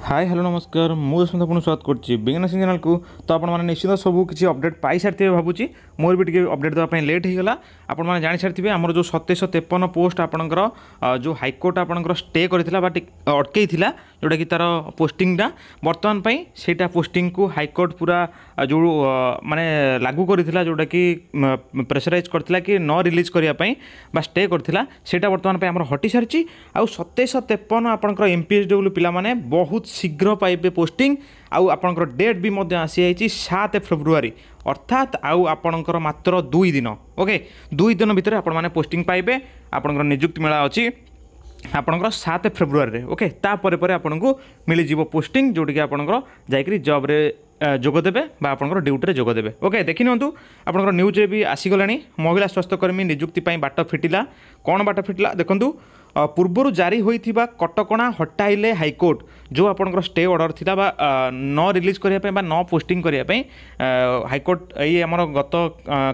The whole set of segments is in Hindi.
हाय हेलो नमस्कार मुझे आपको स्वागत करुच्ची बिगिनर्स चैनल को। तो आप निश्चित सब किसी अपडेट पाई सारी भावुँ मोर भी टी अपडेट देवाई लेट होगा। आपने जानी सारी आमर जो 2753 पोस्ट आपंकर जो हाइकोर्ट आपंकर स्टे करता अटकई जोटा कि तार पोस्टिंगटा बर्तमान से पोस्टिंग को हाइकोर्ट पूरा जो माने लागू करता जोटा कि प्रेसराइज करता कि न रिलीज करने स्टे करता से बर्तमान आम हटि सारी। आउ 2753 आपंकर एमपीएसडब्ल्यू पिला बहुत शीघ्र पाइबे पोस्टिंग। आउ आपंकर डेट भी आसी जाइए 7 फेब्रुआरी अर्थात आउ आपंकर मात्र 2 दिन। ओके 2 दिन भितर आपण पोस्टिंग पाइबे। आपंकर नियुक्ति मेला अच्छी आपंकर 7 फेब्रुआरी। ओके तापर आपन को मिल जाव पोस्टिंग जोटि कि आपंकर जाकि जॉब जोगदेवे आपंकर ड्यूटी जोगदेवे। ओके देखि नियंतु आपंकर न्यूज भी आसीगला महिला स्वास्थ्यकर्मी नियुक्ति बाट फिटिला। कौन बाट फिटिला देखंतु पूर्वर जारी होइथिबा कटकणा हटाइले हाइकोर्ट जो आपंकर स्टे ऑर्डर थिला बा न रिलीज करने न पोस्टिंग करने हाइकोर्ट ये आमर गत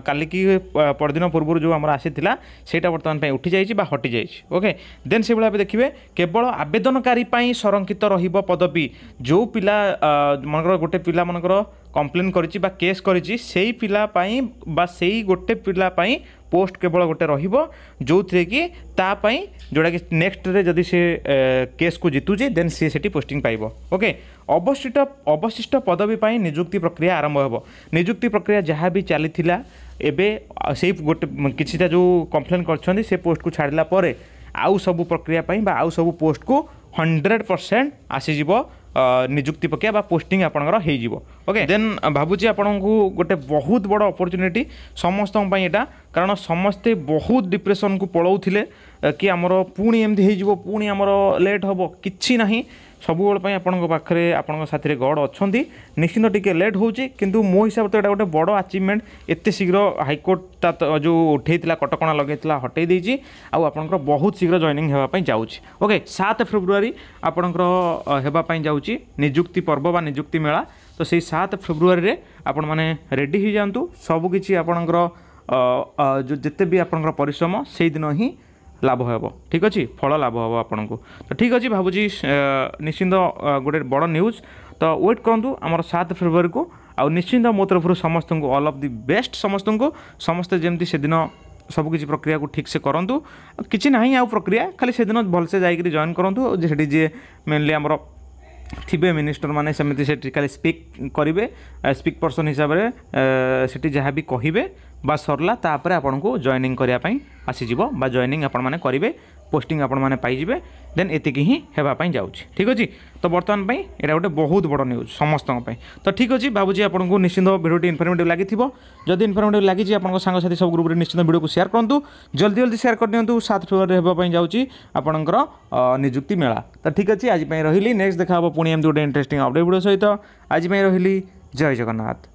काली की परदिन पूर्व जो आम आसी सेटा बर्तमान उठी जाइए बा हटि जाइए। ओके देन से भाव देखिए केवल आवेदनकारी संरक्षित रहिबो पदवी जो पिला मनकर गोटे पिला मनकर कंप्लेन करिछि बा केस करिछि सेही पिला पाई बा सेही गोटे पिला पाई पोस्ट केवल गोटे रहिबो जो थे कि तापाई जोड़ा कि नेक्स्ट रे जदि से केस को जितुचे देन सी सेठी पोस्टिंग पाइबो। ओके अवशिष्ट पदवी पाई नियुक्ति प्रक्रिया आरंभ होबो। नियुक्ति प्रक्रिया जहाँ भी चली एबे से गोटे किछिटा जो कंप्लेन करछन्ती से पोस्ट को छाड़ला परे आउ सब प्रक्रिया पाई बा आउ सब पोस्ट को 100% आसीजिवो नियुक्ति प्रक्रिया बा पोस्टिंग आपनकर हो। ओके देन भावुची आपन को गोटे बहुत बड़ अपॉर्चुनिटी समस्त यहाँ कारण समस्ते बहुत डिप्रेशन को पलाउथिले कि आमर पुणी एमती हो पुणी आमर लेट हम कि ना सब आपण पाखे आपण साथी गड अच्छा निश्चिंत टी लेट होची किंतु मो हिसाब तो गोटे बड़ अचिवमेंट एत शीघ्र हाइकोर्ट जो उठेला कटकणा लगेला हटई देछि आउ आपनकर बहुत शीघ्र जॉइनिंग होगा जाऊँगी। ओके 7 फेब्रुआरी आपनकर होगा जाऊँगी नियुक्ति पर्व बा नियुक्ति मेला। तो से 7 फेब्रुआरी रे आपण माने रेडी हो जातु सबकि आपणकर जो जिते भी आपणकर परिश्रम से दिन ही लाभ हे। ठीक अच्छे फल लाभ हे आपन को। तो ठीक अच्छे भावुची निश्चिंत गोटे बड़ न्यूज। तो वेट करूँ आमर 7 फेब्रुआरी को आ निश्चिंत मो तरफ समस्त को ऑल ऑफ द बेस्ट समस्त को समस्ते जमती से दिन सबकि प्रक्रिया को ठीक से करूँ कि ना आउ प्रक्रिया खाली से दिन भलसे जाकि जॉइन करूँ जे जी मेनली आमर थिबे मिनिस्टर माने सेमती से खाली स्पीक करेंगे स्पीक पर्सन हिसाब से जहाँ भी कहे बा सरला तापर आपन को जॉइनिंग करने आसीज बा जॉइनिंग आपण मैंने करेंगे पोस्टिंग आपण मैंने पाइबे देन एतिक ही होगापाई जाऊँगी। ठीक अच्छे तो बर्तमान यहाँ गोटे बहुत बड़ न्यूज समस्त। तो ठीक अच्छे भावुची आपको निश्चिंत भिडियो इनफर्मेटिव लगी जदि इनफर्मेटिव लगी आप सांगसाथी सब ग्रुप निश्चिंत वीडियो को शेयर करूँ जल्दी जल्दी शेयर कर दिंतु 7 फेब्रुआरी होगापाई जाऊँगी आपणकर नियुक्ति मेला। तो ठीक अच्छे आज रही नेक्स्ट देखा पुणी एमती गोटे इंटरेस्टिंग अपडेट वीडियो सहित आज रही जय जगन्नाथ।